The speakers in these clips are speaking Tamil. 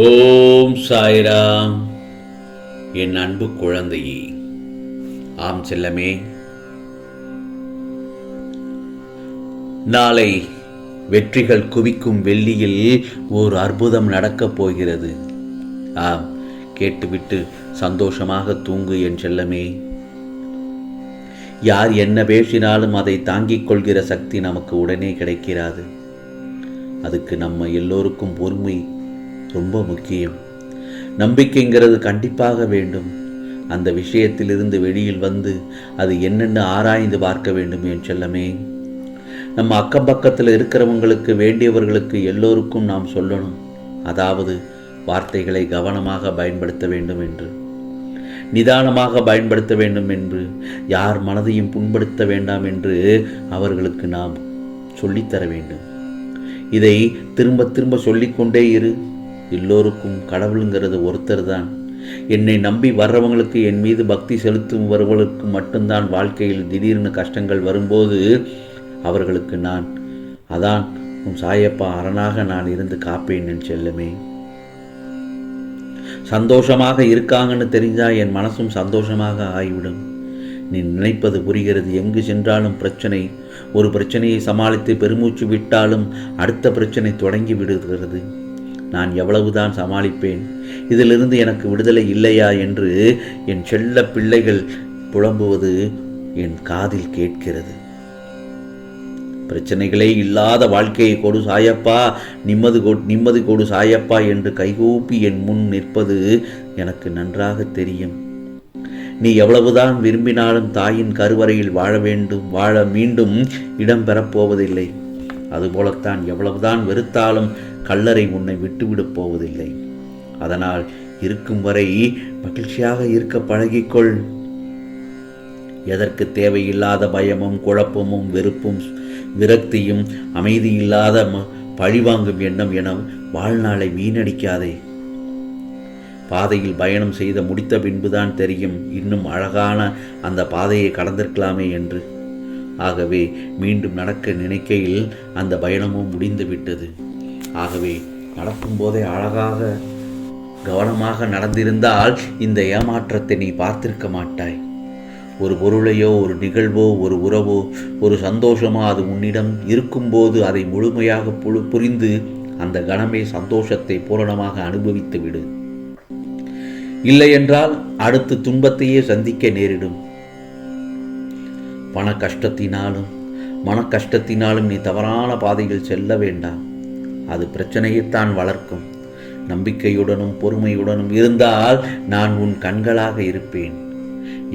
ஓம் சாய்ராம். என் அன்பு குழந்தையே, ஆம் செல்லமே, நாளை வெற்றிகள் குவிக்கும் வெள்ளியில் ஓர் அற்புதம் நடக்கப் போகிறது. ஆம், கேட்டுவிட்டு சந்தோஷமாக தூங்கு என் செல்லமே. யார் என்ன பேசினாலும் அதை தாங்கிக் கொள்கிற சக்தி நமக்கு உடனே கிடைக்கிறாது. அதுக்கு நம்ம எல்லோருக்கும் பொறுமை ரொம்ப முக்கியம். நம்பிக்கைங்கிறது கண்டிப்பாக வேண்டும். அந்த விஷயத்திலிருந்து வெளியில் வந்து அது என்னென்னு ஆராய்ந்து பார்க்க வேண்டும் என் செல்லமே. நம்ம அக்கம் பக்கத்தில் இருக்கிறவங்களுக்கு, வேண்டியவர்களுக்கு எல்லோருக்கும் நாம் சொல்லணும். அதாவது வார்த்தைகளை கவனமாக பயன்படுத்த வேண்டும் என்று, நிதானமாக பயன்படுத்த வேண்டும் என்று, யார் மனதையும் புண்படுத்த வேண்டாம் என்று அவர்களுக்கு நாம் சொல்லித்தர வேண்டும். இதை திரும்ப திரும்ப சொல்லிக்கொண்டே இரு. எல்லோருக்கும் கடவுளுங்கிறது ஒருத்தர் தான். என்னை நம்பி வர்றவங்களுக்கு, என் மீது பக்தி செலுத்தும் வருவர்களுக்கு மட்டும்தான் வாழ்க்கையில் திடீர்னு கஷ்டங்கள் வரும்போது அவர்களுக்கு நான் அதான் உன் சாயப்பா அரணாக நான் இருந்து காப்பேன் என் செல்லமே. சந்தோஷமாக இருக்காங்கன்னு தெரிஞ்சா என் மனசும் சந்தோஷமாக ஆகிவிடும். நீ நினைப்பது புரிகிறது. எங்கு சென்றாலும் பிரச்சனை. ஒரு பிரச்சனையை சமாளித்து பெருமூச்சு விட்டாலும் அடுத்த பிரச்சனை தொடங்கி விடுகிறது. நான் எவ்வளவுதான் சமாளிப்பேன்? இதிலிருந்து எனக்கு விடுதலை இல்லையா என்று என் செல்ல பிள்ளைகள் புலம்புவது என் காதில் கேட்கிறது. பிரச்சனைகளே இல்லாத வாழ்க்கையை கொடு சாயப்பா, நிம்மதி கொடு சாயப்பா என்று கைகூப்பி என் முன் நிற்பது எனக்கு நன்றாக தெரியும். நீ எவ்வளவுதான் விரும்பினாலும் தாயின் கருவறையில் வாழ மீண்டும் இடம் பெறப்போவதில்லை. அதுபோலத்தான் எவ்வளவுதான் வெறுத்தாலும் கல்லறை உன்னை விட்டுவிடப் போவதில்லை. அதனால் இருக்கும் வரை மகிழ்ச்சியாக இருக்க பழகிக்கொள். எதற்கு தேவையில்லாத பயமும் குழப்பமும் வெறுப்பும் விரக்தியும் அமைதியில்லாத பழிவாங்கும் எண்ணம் என வாழ்நாளை வீணடிக்காதே. பாதையில் பயணம் செய்த முடித்த பின்புதான் தெரியும் இன்னும் அழகான அந்த பாதையை கடந்திருக்கலாமே என்று. ஆகவே மீண்டும் நடக்க நினைக்கையில் அந்த பயணமும் முடிந்து விட்டது. ஆகவே நடக்கும்போதே அழகாக கவனமாக நடந்திருந்தால் இந்த ஏமாற்றத்தை நீ பார்த்திருக்க மாட்டாய். ஒரு பொருளையோ, ஒரு நிகழ்வோ, ஒரு உறவோ, ஒரு சந்தோஷமோ அது உன்னிடம் இருக்கும்போது அதை முழுமையாக புரிந்து அந்த கணமே சந்தோஷத்தை பூரணமாக அனுபவித்து விடு. இல்லை என்றால் அடுத்து துன்பத்தையே சந்திக்க நேரிடும். பண கஷ்டத்தினாலும் மன கஷ்டத்தினாலும் நீ தவறான பாதையில் செல்ல வேண்டாம். அது பிரச்சனையைத்தான் வளர்க்கும். நம்பிக்கையுடனும் பொறுமையுடனும் இருந்தால் நான் உன் கண்களாக இருப்பேன்.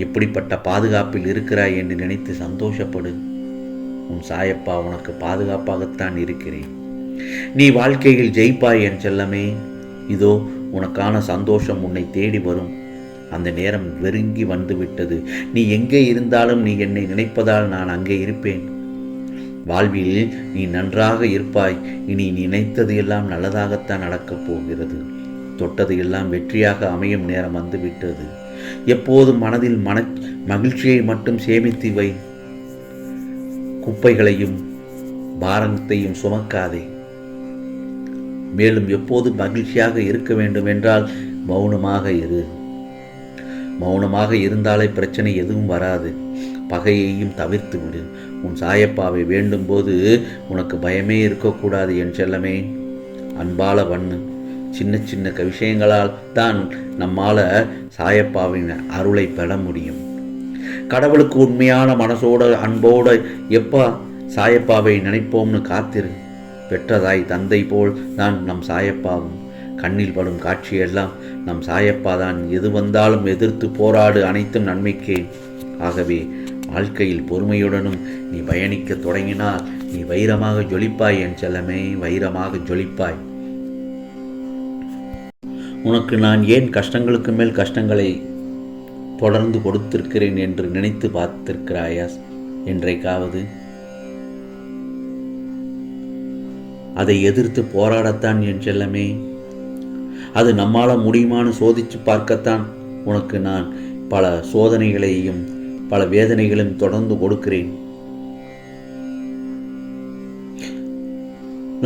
எப்படிப்பட்ட பாதுகாப்பில் இருக்கிறாய் என்று நினைத்து சந்தோஷப்படு. உன் சாயப்பா உனக்கு பாதுகாப்பாகத்தான் இருக்கிறேன். நீ வாழ்க்கையில் ஜெயிப்பாய் என் செல்லமே. இதோ உனக்கான சந்தோஷம் உன்னை தேடி வரும். அந்த நேரம் வெறுங்கி வந்துவிட்டது. நீ எங்கே இருந்தாலும் நீ என்னை நினைப்பதால் நான் அங்கே இருப்பேன். வாழ்வில் நீ நன்றாக இருப்பாய். இனி நீ நினைத்தது எல்லாம் நல்லதாகத்தான் நடக்கப் போகிறது. தொட்டது எல்லாம் வெற்றியாக அமையும் நேரம் வந்துவிட்டது. எப்போதும் மனதில் மகிழ்ச்சியை மட்டும் சேமித்து வை. குப்பைகளையும் பாரத்தையும் சுமக்காதே. மேலும் எப்போதும் மகிழ்ச்சியாக இருக்க வேண்டும் என்றால் மௌனமாக இரு. மௌனமாக இருந்தாலே பிரச்சனை எதுவும் வராது. பகையையும் தவிர்த்து விடு. உன் சாயப்பாவை வேண்டும் போது உனக்கு பயமே இருக்கக்கூடாது என் செல்லமே. அன்பால வண்ணு. சின்ன சின்ன விஷயங்களால் தான் நம்மால் சாயப்பாவின் அருளை பெற முடியும். கடவுளுக்கு உண்மையான மனசோட அன்போடு எப்போ சாயப்பாவை நினைப்போம்னு காத்திரு. பெற்றதாய் தந்தை போல் தான் நம் சாயப்பாவும். கண்ணில் படும் காட்சியெல்லாம் நம் சாயப்பா தான். எது வந்தாலும் எதிர்த்து போராடு, அனைத்தும் நன்மைக்கே. ஆகவே வாழ்க்கையில் பொறுமையுடனும் நீ பயணிக்க தொடங்கினால் நீ வைரமாக ஜொலிப்பாய் என் செல்லமே, வைரமாக ஜொலிப்பாய். உனக்கு நான் ஏன் கஷ்டங்களுக்கு மேல் கஷ்டங்களை தொடர்ந்து கொடுத்திருக்கிறேன் என்று நினைத்து பார்த்திருக்கிறாயா என்றைக்காவது? அதை எதிர்த்து போராடத்தான் என் செல்லமே. அது நம்மால முடியுமான்னு சோதித்து பார்க்கத்தான் உனக்கு நான் பல சோதனைகளையும் பல வேதனைகளையும் தொடர்ந்து கொடுக்கிறேன்.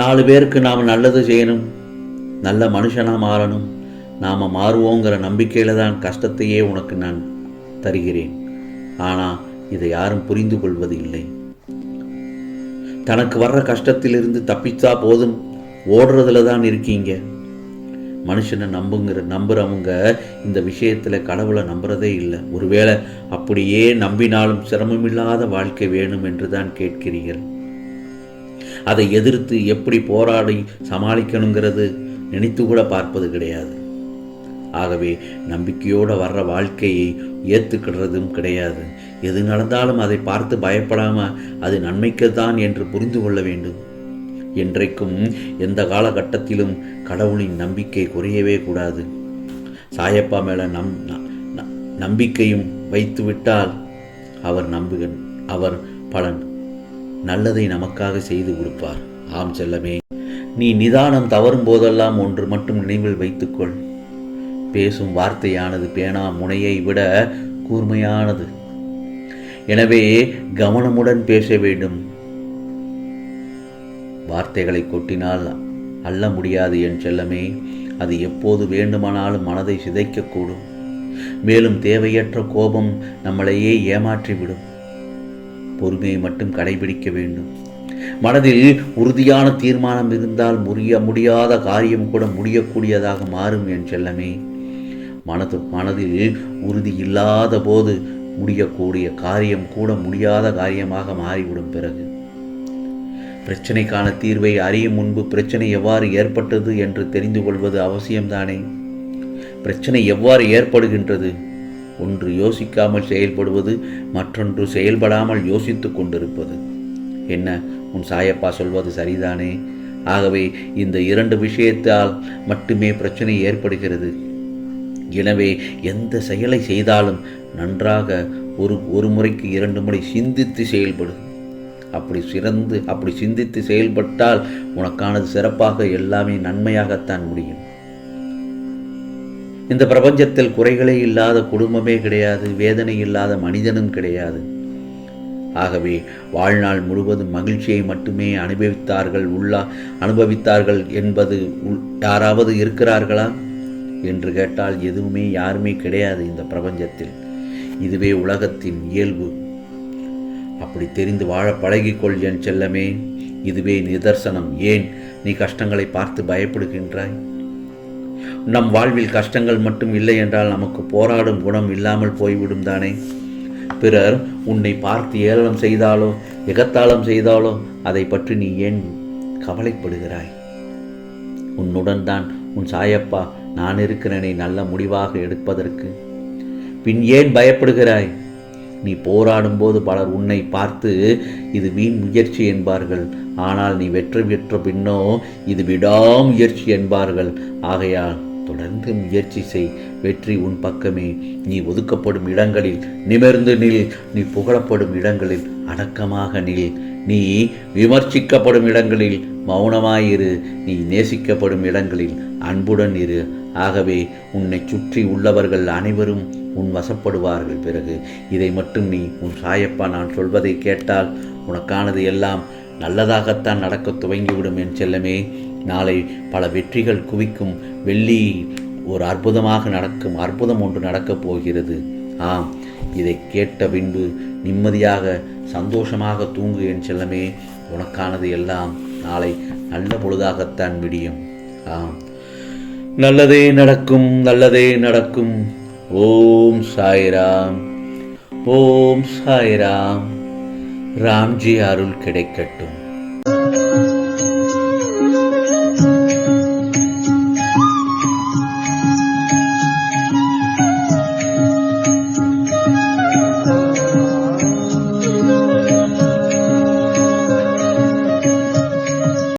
4 பேருக்கு நாம் நல்லது செய்யணும், நல்ல மனுஷனாக மாறணும், நாம் மாறுவோங்கிற நம்பிக்கையில் தான் கஷ்டத்தையே உனக்கு நான் தருகிறேன். ஆனால் இதை யாரும் புரிந்து கொள்வது இல்லை. தனக்கு வர்ற கஷ்டத்திலிருந்து தப்பிச்சா போதும் ஓடுறதுல தான் இருக்கீங்க. மனுஷனை நம்புறவங்க இந்த விஷயத்தில் கடவுளை நம்புறதே இல்லை. ஒருவேளை அப்படியே நம்பினாலும் சிரமமில்லாத வாழ்க்கை வேணும் என்று தான் கேட்கிறீர்கள். அதை எதிர்த்து எப்படி போராடி சமாளிக்கணுங்கிறது நினைத்து கூட பார்ப்பது கிடையாது. ஆகவே நம்பிக்கையோடு வர்ற வாழ்க்கையை ஏற்றுக்கிடுறதும் கிடையாது. எது நடந்தாலும் அதை பார்த்து பயப்படாமல் அது நன்மைக்குத்தான் என்று புரிந்து கொள்ள வேண்டும். என்றைக்கும் எந்த காலகட்டத்திலும் கடவுளின் நம்பிக்கை குறையவே கூடாது. சாயப்பா மேலே நம்பிக்கையும் வைத்துவிட்டால் அவர் பலன் நல்லதை நமக்காக செய்து கொடுப்பார். ஆம் செல்லமே, நீ நிதானம் தவறும் போதெல்லாம் ஒன்று மட்டும் நினைவில் வைத்துக்கொள். பேசும் வார்த்தையானது பேனா முனையை விட கூர்மையானது. எனவே கவனமுடன் பேச வேண்டும். வார்த்தைகளை கொட்டினால் அள்ள முடியாது என் செல்லமே. அது எப்போது வேண்டுமானாலும் மனதை சிதைக்கக்கூடும். மேலும் தேவையற்ற கோபம் நம்மளையே ஏமாற்றிவிடும். பொறுமையை மட்டும் கடைபிடிக்க வேண்டும். மனதில் உறுதியான தீர்மானம் இருந்தால் முடியாத காரியம் கூட முடியக்கூடியதாக மாறும் என் செல்லமே. மனதில் உறுதி இல்லாத போது முடியக்கூடிய காரியம் கூட முடியாத காரியமாக மாறிவிடும். பிறகு பிரச்சனைக்கான தீர்வை அறியும் முன்பு பிரச்சனை எவ்வாறு ஏற்பட்டது என்று தெரிந்து கொள்வது அவசியம்தானே. பிரச்சனை எவ்வாறு ஏற்படுகின்றது? ஒன்று யோசிக்காமல் செயல்படுவது, மற்றொன்று செயல்படாமல் யோசித்து கொண்டிருப்பது. என்ன, உன் சாயப்பா சொல்வது சரிதானே? ஆகவே இந்த இரண்டு விஷயத்தால் மட்டுமே பிரச்சனை ஏற்படுகிறது. எனவே எந்த செயலை செய்தாலும் நன்றாக ஒரு முறைக்கு 2 முறை சிந்தித்து செயல்படு. அப்படி சிந்தித்து செயல்பட்டால் உனக்கானது சிறப்பாக எல்லாமே நன்மையாகத்தான் முடியும். இந்த பிரபஞ்சத்தில் குறைகளே இல்லாத குடும்பமே கிடையாது, வேதனை இல்லாத மனிதனும் கிடையாது. ஆகவே வாழ்நாள் முழுவதும் மகிழ்ச்சியை மட்டுமே அனுபவித்தார்கள் என்பது யாராவது இருக்கிறார்களா என்று கேட்டால் யாருமே கிடையாது இந்த பிரபஞ்சத்தில். இதுவே உலகத்தின் இயல்பு. அப்படி தெரிந்து வாழ பழகிக்கொள் என் செல்லமே. இதுவே நிதர்சனம். ஏன் நீ கஷ்டங்களை பார்த்து பயப்படுகின்றாய்? நம் வாழ்வில் கஷ்டங்கள் மட்டும் இல்லை என்றால் நமக்கு போராடும் குணம் இல்லாமல் போய்விடும் தானே. பிறர் உன்னை பார்த்து ஏளனம் செய்தாலோ எகத்தாளம் செய்தாலோ அதை பற்றி நீ ஏன் கவலைப்படுகிறாய்? உன்னுடன் தான் உன் சாயப்பா நான் இருக்கிறேனை நல்ல முடிவாக எடுப்பதற்கு. பின் ஏன் பயப்படுகிறாய்? நீ போராடும் போது பலர் உன்னை பார்த்து இது வீண் முயற்சி என்பார்கள். ஆனால் நீ வெற்றி பெற்ற பின்னோ இது விடாமுயற்சி என்பார்கள். ஆகையால் தொடர்ந்து முயற்சி செய். வெற்றி உன் பக்கமே. நீ ஒதுக்கப்படும் இடங்களில் நிமிர்ந்து நில். நீ புகழப்படும் இடங்களில் அடக்கமாக நில். நீ விமர்சிக்கப்படும் இடங்களில் மௌனமாயிரு. நீ நேசிக்கப்படும் இடங்களில் அன்புடன் இரு. ஆகவே உன்னை சுற்றி உள்ளவர்கள் அனைவரும் உன் வசப்படுவார்கள். பிறகு இதை மட்டும் நீ உன் சாயப்பா நான் சொல்வதை கேட்டால் உனக்கானது எல்லாம் நல்லதாகத்தான் நடக்க துவங்கிவிடும் என் செல்லமே. நாளை பல வெற்றிகள் குவிக்கும். வெள்ளி ஒரு அற்புதம் ஒன்று நடக்கப் போகிறது. ஆம், இதை கேட்ட பின்பு நிம்மதியாக சந்தோஷமாக தூங்கு என் செல்லமே. உனக்கானது எல்லாம் நாளை நல்ல பொழுதாகத்தான் விடியும். ஆம், நல்லதே நடக்கும், நல்லதே நடக்கும். ஓம் சாய்ராம், ஓம் சாய்ராம். ராம்ஜி அருள் கிடைக்கட்டும்.